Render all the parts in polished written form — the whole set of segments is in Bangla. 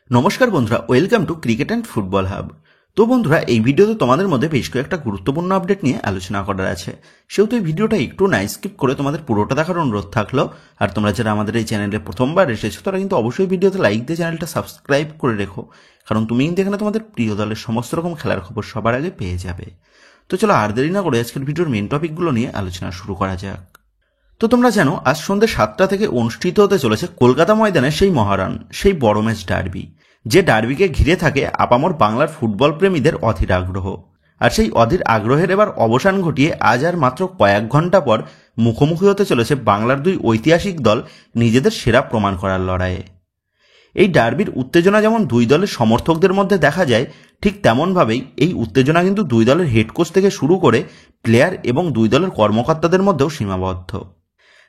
নমস্কার বন্ধুরা, welcome to cricket and football hub. তো বন্ধুরা, এই ভিডিওতে তোমাদের মধ্যে বেশ কয়েকটা গুরুত্বপূর্ণ আপডেট নিয়ে আলোচনা করার আছে, সেহেতু এই ভিডিওটা একটু না স্কিপ করে তোমাদের পুরোটা দেখার অনুরোধ থাকলো। আর তোমরা যারা আমাদের এই চ্যানেলে প্রথমবার এসেছো তারা কিন্তু অবশ্যই ভিডিওতে লাইক দিয়ে চ্যানেলটা সাবস্ক্রাইব করে রেখো, কারণ তুমি কিন্তু এখানে তোমাদের প্রিয় দলের সমস্ত রকম খেলার খবর সবার আগে পেয়ে যাবে। তো চলো আর দেরি না করে আজকের ভিডিওর মেন টপিকগুলো নিয়ে আলোচনা শুরু করা যাক। তো তোমরা জানো, আজ সন্ধ্যে 7টা থেকে অনুষ্ঠিত হতে চলেছে কলকাতা ময়দানে সেই মহারণ, সেই বড় ম্যাচ ডার্বি, যে ডার্বিকে ঘিরে থাকে আপামর বাংলার ফুটবল প্রেমীদের অধীর আগ্রহ। আর সেই অধীর আগ্রহের এবার অবসান ঘটিয়ে আজ আর মাত্র কয়েক ঘন্টা পর মুখোমুখি হতে চলেছে বাংলার দুই ঐতিহাসিক দল নিজেদের সেরা প্রমাণ করার লড়াইয়ে। এই ডার্বির উত্তেজনা যেমন দুই দলের সমর্থকদের মধ্যে দেখা যায়, ঠিক তেমনভাবেই এই উত্তেজনা কিন্তু দুই দলের হেড কোচ থেকে শুরু করে প্লেয়ার এবং দুই দলের কর্মকর্তাদের মধ্যেও সীমাবদ্ধ।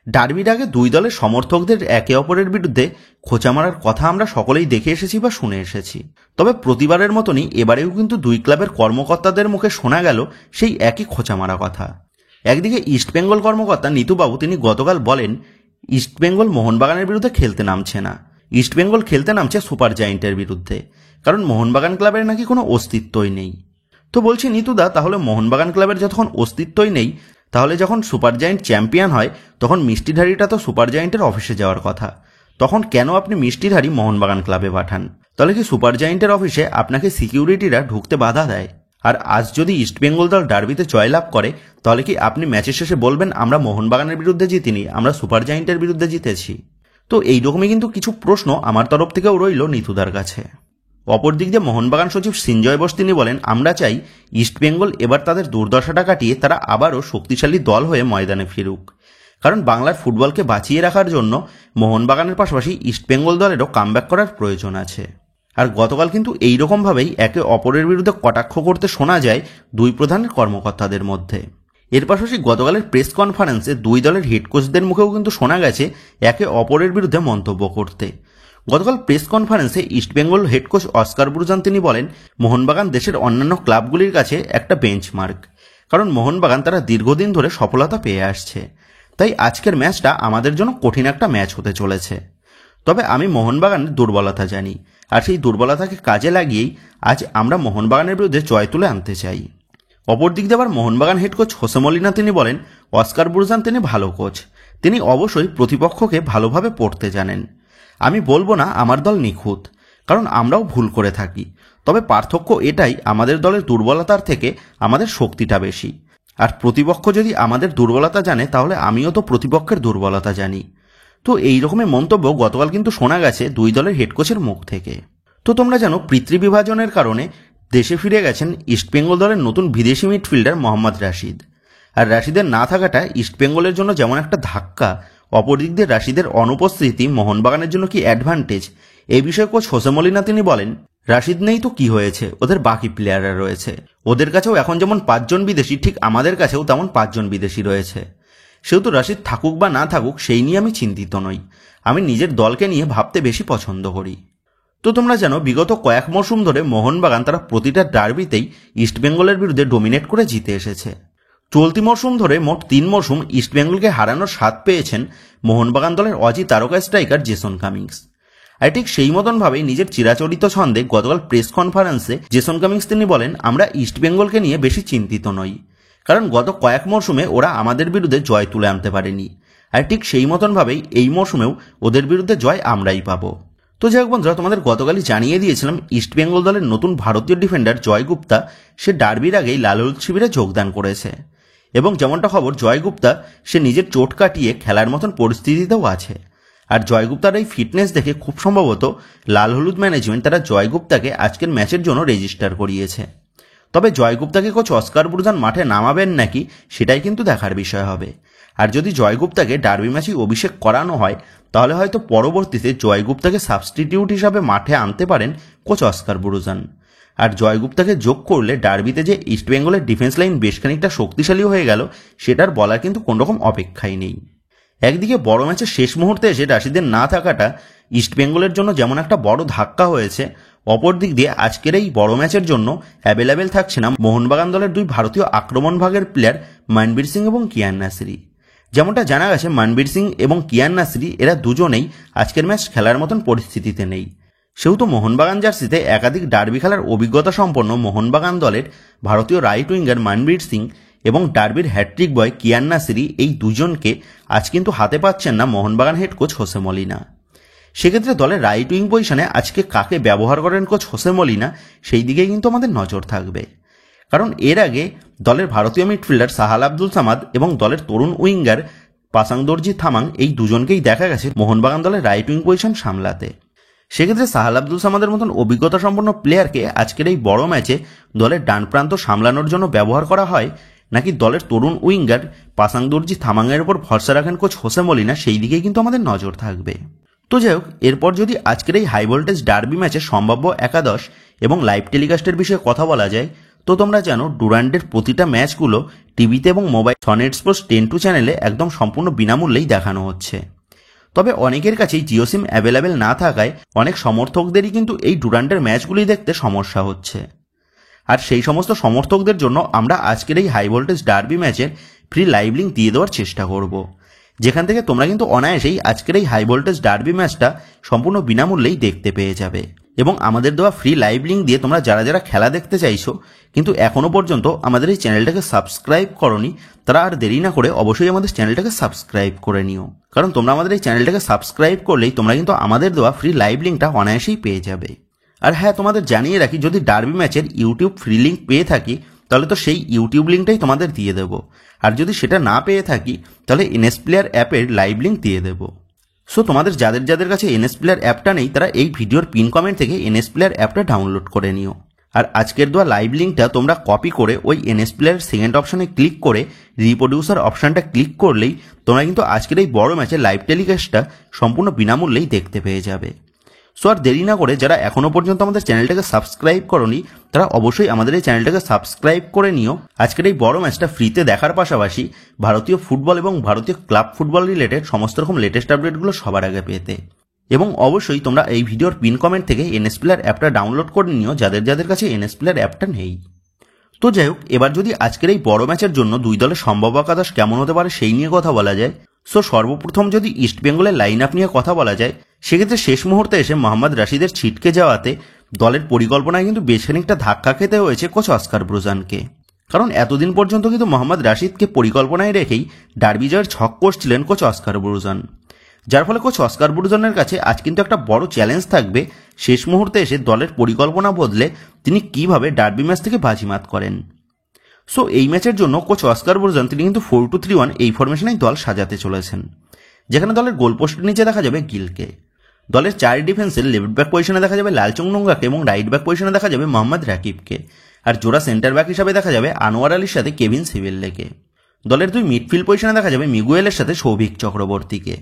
ডার্বির আগে দুই দলের সমর্থকদের একে অপরের বিরুদ্ধে খোঁচা মারার কথা আমরা সকলেই দেখে এসেছি বা শুনে এসেছি। তবে প্রতিবারের মতনই এবারেও কিন্তু দুই ক্লাবের কর্মকর্তাদের মুখে শোনা গেল সেই একই খোঁচা মারা কথা। একদিকে ইস্টবেঙ্গল কর্মকর্তা নিতুবাবু তিনি গতকাল বলেন, ইস্টবেঙ্গল মোহনবাগানের বিরুদ্ধে খেলতে নামছে না, ইস্টবেঙ্গল খেলতে নামছে সুপার জায়েন্টের বিরুদ্ধে, কারণ মোহনবাগান ক্লাবের নাকি কোনো অস্তিত্বই নেই। তো বলছি নিতুদা, তাহলে মোহনবাগান ক্লাবের যতক্ষণ অস্তিত্বই নেই, তাহলে যখন সুপার জায়েন্ট চ্যাম্পিয়ন হয় তখন মিষ্টিধারীটা তো সুপার জায়েন্টের অফিসে যাওয়ার কথা, তখন কেন আপনি মিষ্টিধারী মোহনবাগান ক্লাবে পাঠান? তাহলে কি সুপার জায়েন্টের অফিসে আপনাকে সিকিউরিটিরা ঢুকতে বাধা দেয়? আর আজ যদি ইস্টবেঙ্গল দল ডার্বিতে জয়লাভ করে, তাহলে কি আপনি ম্যাচের শেষে বলবেন আমরা মোহনবাগানের বিরুদ্ধে জিতিনি, আমরা সুপার জায়েন্টের বিরুদ্ধে জিতেছি? তো এইরকমই কিন্তু কিছু প্রশ্ন আমার তরফ থেকেও রইল নিতুদার কাছে। অপরদিক দিয়ে মোহনবাগান সচিব সিঞ্জয় বোস তিনি বলেন, আমরা চাই ইস্টবেঙ্গল এবার তাদের দুর্দশাটা কাটিয়ে তারা আবারও শক্তিশালী দল হয়ে ময়দানে ফিরুক, কারণ বাংলার ফুটবলকে বাঁচিয়ে রাখার জন্য মোহনবাগানের পাশাপাশি ইস্টবেঙ্গল দলেরও কামব্যাক করার প্রয়োজন আছে। আর গতকাল কিন্তু এইরকমভাবেই একে অপরের বিরুদ্ধে কটাক্ষ করতে শোনা যায় দুই প্রধানের কর্মকর্তাদের মধ্যে। এর পাশাপাশি গতকালের প্রেস কনফারেন্সে দুই দলের হেড কোচদের মুখেও কিন্তু শোনা গেছে একে অপরের বিরুদ্ধে মন্তব্য করতে। গতকাল প্রেস কনফারেন্সে ইস্টবেঙ্গল হেড কোচ অস্কার ব্রুজান তিনি বলেন, মোহনবাগান দেশের অন্যান্য ক্লাবগুলির কাছে একটা বেঞ্চমার্ক, কারণ মোহনবাগান তারা দীর্ঘদিন ধরে সফলতা পেয়ে আসছে, তাই আজকের ম্যাচটা আমাদের জন্য কঠিন একটা ম্যাচ হতে চলেছে। তবে আমি মোহনবাগানের দুর্বলতা জানি, আর সেই দুর্বলতাকে কাজে লাগিয়েই আজ আমরা মোহনবাগানের বিরুদ্ধে জয় তুলে আনতে চাই। অপরদিক দিয়ে আবার Mohun Bagan head coach Jose Malina তিনি বলেন, অস্কার ব্রুজান তিনি ভালো কোচ, তিনি অবশ্যই প্রতিপক্ষকে ভালোভাবে পড়তে জানেন। আমি বলবো না আমার দল নিখুঁত, কারণ আমরাও ভুল করে থাকি, তবে পার্থক্য এটাই, আমাদের দলের দুর্বলতার থেকে আমাদের শক্তিটা বেশি। আর প্রতিপক্ষ যদি আমাদের দুর্বলতা জানে, তাহলে আমিও তো প্রতিপক্ষের দুর্বলতা জানি। তো এই রকমের মন্তব্য গতকাল কিন্তু শোনা গেছে দুই দলের হেড কোচের মুখ থেকে। তো তোমরা জানো, পিতৃবিভাজনের কারণে দেশে ফিরে গেছেন ইস্টবেঙ্গল দলের নতুন বিদেশি মিডফিল্ডার মোহাম্মদ রাশিদ। আর রাশিদের না থাকাটা ইস্টবেঙ্গলের জন্য যেমন একটা ধাক্কা, অপরদিক দিয়ে রাশিদের অনুপস্থিতি মোহনবাগানের জন্য কি অ্যাডভান্টেজ, এই বিষয়ে কোচ হোসে মলিনা তিনি বলেন, রাশিদ নেই তো কি হয়েছে, ওদের বাকি প্লেয়াররা রয়েছে, ওদের কাছেও এখন যেমন 5 জন বিদেশি, ঠিক আমাদের কাছেও তেমন 5 জন বিদেশি রয়েছে। সেহেতু রাশিদ থাকুক বা না থাকুক সেই নিয়ে আমি চিন্তিত নই, আমি নিজের দলকে নিয়ে ভাবতে বেশি পছন্দ করি। তো তোমরা জানো, বিগত কয়েক মরশুম ধরে মোহনবাগান তারা প্রতিটা ডার্বিতেই ইস্টবেঙ্গলের বিরুদ্ধে ডোমিনেট করে জিতে এসেছে। চলতি মরশুম ধরে মোট 3 মরশুম ইস্টবেঙ্গলকে হারানোর স্বাদ পেয়েছেন মোহনবাগান দলের অজি তারকা স্ট্রাইকার জেসন কামিংস। আর ঠিক সেই মতনভাবেই নিজের চিরাচরিত ছন্দে গতকাল প্রেস কনফারেন্সে জেসন কামিংস তিনি বলেন, আমরা ইস্টবেঙ্গলকে নিয়ে বেশি চিন্তিত নই, কারণ গত কয়েক মরশুমে ওরা আমাদের বিরুদ্ধে জয় তুলে আনতে পারেনি, আর ঠিক সেই মতনভাবেই এই মরশুমেও ওদের বিরুদ্ধে জয় আমরাই পাবো। তো যাই হোক বন্ধুরা, তোমাদের গতকালই জানিয়ে দিয়েছিলাম ইস্টবেঙ্গল দলের নতুন ভারতীয় ডিফেন্ডার জয় গুপ্তা সে ডার্বির আগেই লাল হলুদ শিবিরে যোগদান করেছে, এবং যেমনটা খবর জয় গুপ্তা সে নিজের চোট কাটিয়ে খেলার মতন পরিস্থিতিতেও আছে। আর জয় গুপ্তার এই ফিটনেস দেখে খুব সম্ভবত লাল হলুদ ম্যানেজমেন্ট তারা জয় গুপ্তাকে আজকের ম্যাচের জন্য রেজিস্টার করিয়েছে। তবে জয় গুপ্তাকে কোচ অস্কার ব্রুজান মাঠে নামাবেন নাকি সেটাই কিন্তু দেখার বিষয় হবে। আর যদি জয় গুপ্তাকে ডার্বি ম্যাচে অভিষেক করানো হয়, তাহলে হয়তো পরবর্তীতে জয় গুপ্তাকে সাবস্টিটিউট হিসাবে মাঠে আনতে পারেন কোচ অস্কার ব্রুজান। আর জয় গুপ্তাকে যোগ করলে ডার্বিতে যে ইস্টবেঙ্গলের ডিফেন্স লাইন বেশ খানিকটা শক্তিশালী হয়ে গেল, সেটার বলার কিন্তু কোনোরকম অপেক্ষাই নেই। একদিকে বড় ম্যাচের শেষ মুহূর্তে এসে রাশিদের না থাকাটা ইস্টবেঙ্গলের জন্য যেমন একটা বড় ধাক্কা হয়েছে, অপরদিক দিয়ে আজকের এই বড় ম্যাচের জন্য অ্যাভেলেবেল থাকছে না মোহনবাগান দলের দুই ভারতীয় আক্রমণ ভাগের প্লেয়ার মনবীর সিং এবং কিয়ান নাসিরি। যেমনটা জানা গেছে, মনবীর সিং এবং কিয়ান নাসিরি এরা দুজনেই আজকের ম্যাচ খেলার মতন পরিস্থিতিতে নেই। সেহেতু মোহনবাগান জার্সিতে একাধিক ডার্বি খেলার অভিজ্ঞতা সম্পন্ন মোহনবাগান দলের ভারতীয় রাইট উইঙ্গার মনবীর সিং এবং ডার্বির হ্যাট্রিক বয় কিয়ান নাসিরি এই দুজনকে আজ কিন্তু হাতে পাচ্ছেন না Mohun Bagan head coach Jose Malina. সেক্ষেত্রে দলের রাইট উইং পজিশনে আজকে কাকে ব্যবহার করেন কোচ হোসে মলিনা সেই দিকে কিন্তু আমাদের নজর থাকবে। কারণ এর আগে দলের ভারতীয় মিডফিল্ডার সাহাল আব্দুল সামাদ এবং দলের তরুণ উইঙ্গার পাসাং দর্জি থামাং এই দুজনকেই দেখা গেছে মোহনবাগান দলের রাইট উইং পজিশন সামলাতে। সেক্ষেত্রে সাহাল আব্দুল সামাদের মতন অভিজ্ঞতা সম্পন্ন প্লেয়ারকে আজকের এই বড় ম্যাচে দলের ডান প্রান্ত সামলানোর জন্য ব্যবহার করা হয়, নাকি দলের তরুণ উইঙ্গার পাসাং দর্জি থামাংয়ের উপর ভরসা রাখেন কোচ হোসে মলিনা সেই দিকেই কিন্তু আমাদের নজর থাকবে। তো যাই হোক, এরপর যদি আজকের এই হাই ভোল্টেজ ডার্বি ম্যাচে সম্ভাব্য একাদশ এবং লাইভ টেলিকাস্টের বিষয়ে কথা বলা যায়, তো তোমরা জানো ডুরান্ডের প্রতিটা ম্যাচগুলো টিভিতে এবং মোবাইল সনেট স্পোর্টস 10 চ্যানেলে একদম সম্পূর্ণ বিনামূল্যেই দেখানো হচ্ছে। তবে অনেকের কাছেই জিও সিম অ্যাভেলেবেল না থাকায় অনেক সমর্থকদেরই কিন্তু এই ডুরান্ডের ম্যাচগুলি দেখতে সমস্যা হচ্ছে। আর সেই সমস্ত সমর্থকদের জন্য আমরা আজকের এই হাই ভোল্টেজ ডার্বি ম্যাচের ফ্রি লাইভ লিঙ্ক দিয়ে দেওয়ার চেষ্টা করব, যেখান থেকে তোমরা কিন্তু অনায়াসেই আজকের এই হাই ভোল্টেজ ডার্বি ম্যাচটা সম্পূর্ণ বিনামূল্যেই দেখতে পেয়ে যাবে। এবং আমাদের দেওয়া ফ্রি লাইভ লিঙ্ক দিয়ে তোমরা যারা যারা খেলা দেখতে চাইছো কিন্তু এখনও পর্যন্ত আমাদের এই চ্যানেলটাকে সাবস্ক্রাইব করনি, তারা আর দেরি না করে অবশ্যই আমাদের চ্যানেলটাকে সাবস্ক্রাইব করে নিও। কারণ তোমরা আমাদের এই চ্যানেলটাকে সাবস্ক্রাইব করলেই তোমরা কিন্তু আমাদের দেওয়া ফ্রি লাইভ লিঙ্কটা অনায়াসেই পেয়ে যাবে। আর হ্যাঁ, তোমাদের জানিয়ে রাখি, যদি ডার্বি ম্যাচের ইউটিউব ফ্রি লিঙ্ক পেয়ে থাকি তাহলে তো সেই ইউটিউব লিঙ্কটাই তোমাদের দিয়ে দেবো, আর যদি সেটা না পেয়ে থাকি তাহলে এনএস প্লেয়ার অ্যাপের লাইভ লিঙ্ক দিয়ে দেবো। সো তোমাদের যাদের যাদের কাছে এনএস প্লেয়ার অ্যাপটা নেই তারা এই ভিডিওর পিন কমেন্ট থেকে এনএস প্লেয়ার অ্যাপটা ডাউনলোড করে নিও। আর আজকের দেওয়া লাইভ লিঙ্কটা তোমরা কপি করে ওই এনএস প্লেয়ার সেকেন্ড অপশানে ক্লিক করে রিপ্রোডিউসার অপশানটা ক্লিক করলেই তোমরা কিন্তু আজকের এই বড় ম্যাচের লাইভ টেলিকাস্টটা সম্পূর্ণ বিনামূল্যেই দেখতে পেয়ে যাবে। সো আর দেরি না করে যারা এখনও পর্যন্ত আমাদের চ্যানেলটাকে সাবস্ক্রাইব করনি তারা অবশ্যই আমাদের এই চ্যানেলটাকে সাবস্ক্রাইব করে নিও আজকের এই বড় ম্যাচটা ফ্রিতে দেখার পাশাপাশি ভারতীয় ফুটবল এবং ভারতীয় ক্লাব ফুটবল রিলেটেড সমস্ত রকম লেটেস্ট আপডেটগুলো সবার আগে পেতে। এবং অবশ্যই তোমরা এই ভিডিওর পিন কমেন্ট থেকে এনএস প্লেয়ার অ্যাপটা ডাউনলোড করে নিও যাদের যাদের কাছে এনএস প্লেয়ার অ্যাপটা নেই। তো যাই হোক, এবার যদি আজকের এই বড় ম্যাচের জন্য দুই দলের সম্ভাব্য একাদশ কেমন হতে পারে সেই নিয়ে কথা বলা যায়। সো সর্বপ্রথম যদি ইস্টবেঙ্গলের লাইন আপ নিয়ে কথা বলা যায়, সেক্ষেত্রে শেষ মুহূর্তে এসে মোহাম্মদ রাশিদের ছিটকে যাওয়াতে দলের পরিকল্পনায় কিন্তু বেশ খানিকটা ধাক্কা খেতে হয়েছে কোচ অস্কার ব্রুজানকে। কারণ এতদিন পর্যন্ত কিন্তু মোহাম্মদ রাশিদকে পরিকল্পনায় রেখেই ডার্বি জয়ের ছক কষছিলেন কোচ অস্কার ব্রুজান, যার ফলে কোচ অস্কার ব্রুজানের কাছে আজ কিন্তু একটা বড় চ্যালেঞ্জ থাকবে শেষ মুহূর্তে এসে দলের পরিকল্পনা বদলে তিনি কিভাবে ডার্বি ম্যাচ থেকে বাজিমাত করেন। সো এই ম্যাচের জন্য কোচ অস্কার ব্রুজান তিনি কিন্তু 4-2-3-1 এই ফরমেশনেই দল সাজাতে চলেছেন, যেখানে দলের গোলপোস্টের নিচে দেখা যাবে গিলকে। দলের 4 ডিফেন্সের লেফট ব্যাক পজিশনে দেখা যাবে লালচং নোঙ্গাকে এবং রাইট ব্যাক পজিশনে দেখা যাবে মোহাম্মদ রাকিবকে। আর জোড়া সেন্টার ব্যাক হিসাবে দেখা যাবে আনোয়ার আলীর সাথে কেভিন সিভিল্লেকে। দলের 2 মিডফিল্ড পজিশনে দেখা যাবে মিগুয়েলের সাথে সৌভিক চক্রবর্তীকে।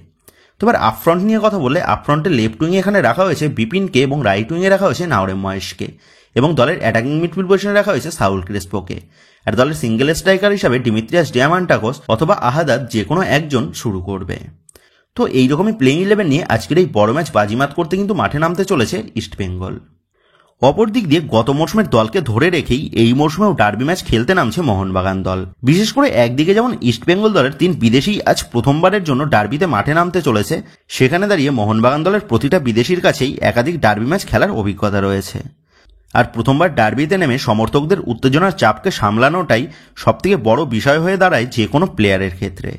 তো এবার আপফ্রন্ট নিয়ে কথা বললে আপফ্রন্টের লেফট উইংয়ে এখানে রাখা হয়েছে বিপিনকে এবং রাইট উইংয়ে রাখা হয়েছে নাওরেম মহেশকে, এবং দলের অ্যাটাকিং মিডফিল্ড পজিশনে রাখা হয়েছে সাউল ক্রেসপোকে। আর দলের সিঙ্গেল স্ট্রাইকার হিসাবে ডিমিত্রিয়াস ডিয়ামান্টাকোস অথবা আহাদাদ যে কোনো একজন শুরু করবে। তো এইরকমই প্লেইং 11 নিয়ে আজকের এই বড় ম্যাচ বাজিমাত করতে কিন্তু মাঠে নামতে চলেছে ইস্টবেঙ্গল। অপরদিক দিয়ে গত মৌসুমের দলকে ধরে রেখেই এই মৌসুমেও ডার্বি ম্যাচ খেলতে নামছে মোহনবাগান দল। বিশেষ করে একদিকে যেমন ইস্টবেঙ্গল দলের 3 বিদেশি আজ প্রথমবারের জন্য ডার্বিতে মাঠে নামতে চলেছে, সেখানে দাঁড়িয়ে মোহনবাগান দলের প্রতিটা বিদেশির কাছেই একাধিক ডার্বি ম্যাচ খেলার অভিজ্ঞতা রয়েছে। আর প্রথমবার ডার্বিতে নেমে সমর্থকদের উত্তেজনার চাপকে সামলানোটাই সবথেকে বড় বিষয় হয়ে দাঁড়ায় যে কোনো প্লেয়ারের ক্ষেত্রে।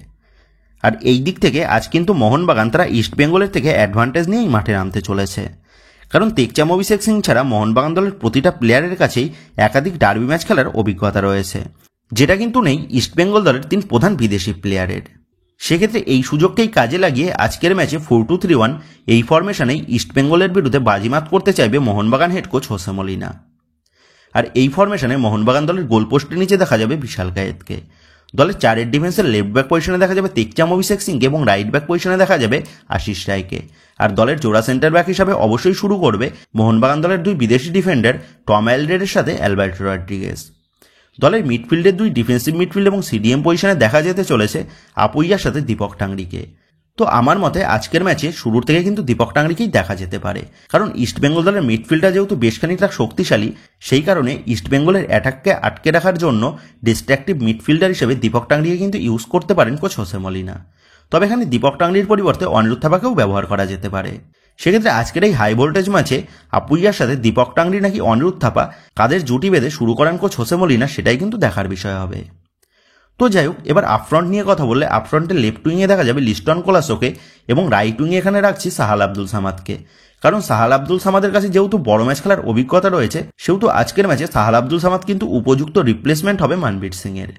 আর এই দিক থেকে আজ কিন্তু মোহনবাগান তারা ইস্টবেঙ্গলের থেকে অ্যাডভান্টেজ নিয়েই মাঠে নামতে চলেছে, কারণ তেকচাম অভিষেক সিং ছাড়া মোহনবাগান দলের প্রতিটা প্লেয়ারের কাছেই একাধিক ডার্বি ম্যাচ খেলার অভিজ্ঞতা রয়েছে, যেটা কিন্তু নেই ইস্টবেঙ্গল দলের 3 প্রধান বিদেশি প্লেয়ারের। সেক্ষেত্রে এই সুযোগকেই কাজে লাগিয়ে আজকের ম্যাচে 4-2-3-1 এই ফরমেশনেই ইস্টবেঙ্গলের বিরুদ্ধে বাজিমাত করতে চাইবে Mohun Bagan head coach Jose Molina. আর এই ফরমেশনে মোহনবাগান দলের গোলপোস্টের নিচে দেখা যাবে বিশাল কায়েতকে। দলের 4 ডিফেন্সের লেফট ব্যাক পজিশনে দেখা যাবে তেকচাম অভিষেক সিংকে এবং রাইট ব্যাক পজিশনে দেখা যাবে আশিস রায়কে। আর দলের জোড়া সেন্টার ব্যাক হিসাবে অবশ্যই শুরু করবে মোহনবাগান দলের 2 বিদেশি ডিফেন্ডার টম অ্যালড্রেডের সাথে অ্যালবার্টো রড্রিগেজ। দলের মিডফিল্ডের 2 ডিফেন্সিভ মিডফিল্ড এবং সিডিএম পজিশনে দেখা যেতে চলেছে আপুইয়ার সাথে দীপক টাংরিকে। তো আমার মতে আজকের ম্যাচে শুরুর থেকে কিন্তু দীপক টাংরিকেই দেখা যেতে পারে, কারণ ইস্টবেঙ্গল দলের মিডফিল্ডটা যেহেতু বেশ খানিকটা শক্তিশালী, সেই কারণে ইস্টবেঙ্গলের অ্যাটাককে আটকে রাখার জন্য ডিস্ট্রাকটিভ মিডফিল্ডার হিসেবে দীপক টাংরিকে কিন্তু ইউজ করতে পারেন কোচ হোসে মলিনা। তবে এখানে দীপক টাংরির পরিবর্তে অনিরুদ্ধ থাপাকেও ব্যবহার করা যেতে পারে। সেক্ষেত্রে আজকের এই হাই ভোল্টেজ ম্যাচে আপুইয়ার সাথে দীপক টাংরি নাকি অনিরুদ্ধ থাপা কাদের জুটি বেঁধে শুরু করেন কোচ হোসে মলিনা, সেটাই কিন্তু দেখার বিষয় হবে। তো যাই হোক, এবার আপফ্রন্ট নিয়ে কথা বললে আপফ্রন্টে লেফট উইংয়ে দেখা যাবে লিস্টন কোলাসোকে এবং রাইট উইংয়ে এখানে রাখছি সাহাল আব্দুল সামাদকে। কারণ সাহাল আব্দুল সামাদের কাছে যেহেতু বড় ম্যাচ খেলার অভিজ্ঞতা রয়েছে, সেহেতু আজকের ম্যাচে সাহাল আব্দুল সামাদ কিন্তু উপযুক্ত রিপ্লেসমেন্ট হবে মানবীর সিংয়ের।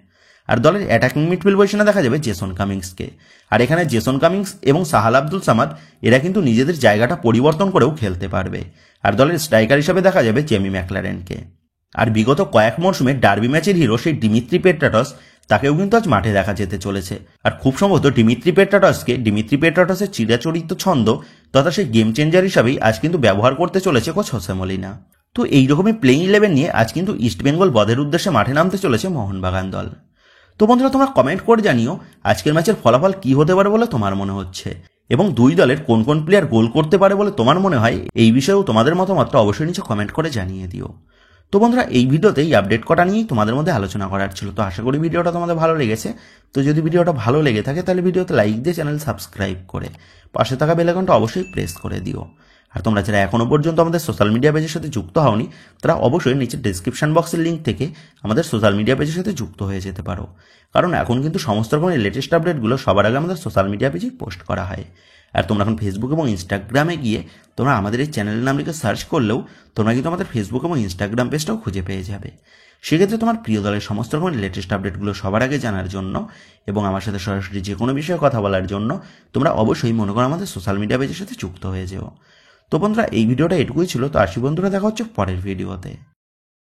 আর দলের অ্যাটাকিং মিডফিল্ড পজিশনে দেখা যাবে জেসন কামিংসকে। আর এখানে জেসন কামিংস এবং সাহাল আব্দুল সামাদ এরা কিন্তু নিজেদের জায়গাটা পরিবর্তন করেও খেলতে পারবে। আর দলের স্ট্রাইকার হিসেবে দেখা যাবে জেমি ম্যাকলারেনকে। আর বিগত কয়েক মরশুমে ডার্বি ম্যাচের হিরো সেই ডিমিত্রি পেট্রাটস, তাকেও কিন্তু আজ মাঠে দেখা যেতে চলেছে। আর খুব সম্ভবত ডিমিত্রি পেট্রাটসের চিরাচরিত ছন্দ তথা সেই গেম চেঞ্জার হিসাবেই আজ কিন্তু ব্যবহার করতে চলেছে কোচ হোসে মলিনা। তো এইরকমই প্লেইং 11 নিয়ে আজ কিন্তু ইস্টবেঙ্গল বধের উদ্দেশ্যে মাঠে নামতে চলেছে মোহনবাগান দল। তো বন্ধুরা, তোমরা কমেন্ট করে জানিও আজকের ম্যাচের ফলাফল কি হতে পারে বলে তোমার মনে হচ্ছে, এবং দুই দলের কোন কোন প্লেয়ার গোল করতে পারে বলে তোমার মনে হয়, এই বিষয়েও তোমাদের মতামতটা অবশ্যই নিচে কমেন্ট করে জানিয়ে দিও। তো বন্ধুরা, এই ভিডিওতে এই আপডেট কটা নিয়েই তোমাদের মধ্যে আলোচনা করার ছিল। তো আশা করি ভিডিওটা তোমাদের ভালো লেগেছে। তো যদি ভিডিওটা ভালো লেগে থাকে তাহলে ভিডিওতে লাইক দিয়ে চ্যানেল সাবস্ক্রাইব করে পাশে থাকা বেল আইকনটা অবশ্যই প্রেস করে দিও। আর তোমরা যারা এখনো পর্যন্ত আমাদের সোশ্যাল মিডিয়া পেজের সাথে যুক্ত হওনি, তারা অবশ্যই নিচে ডেসক্রিপশন বক্সের লিঙ্ক থেকে আমাদের সোশ্যাল মিডিয়া পেজের সাথে যুক্ত হয়ে যেতে পারো। কারণ এখন কিন্তু সমস্ত রকমের লেটেস্ট আপডেটগুলো সবার আগে আমাদের সোশ্যাল মিডিয়া পেজেই পোস্ট করা হয়। আর তোমরা এখন ফেসবুক এবং ইনস্টাগ্রামে গিয়ে তোমরা আমাদের এই চ্যানেলের নাম লিখে সার্চ করলেও তোমরা কিন্তু আমাদের ফেসবুক এবং ইনস্টাগ্রাম পেজটাও খুঁজে পেয়ে যাবে। সেক্ষেত্রে তোমার প্রিয় দলের সমস্ত রকমের লেটেস্ট আপডেটগুলো সবার আগে জানার জন্য এবং আমার সাথে সরাসরি যে কোনো বিষয়ে কথা বলার জন্য তোমরা অবশ্যই মনে করো আমাদের সোশ্যাল মিডিয়া পেজের সাথে যুক্ত হয়ে যেও। তো বন্ধুরা, এই ভিডিওটা এটুকুই ছিল। তো আসি বন্ধুরা, দেখা হচ্ছে পরের ভিডিওতে।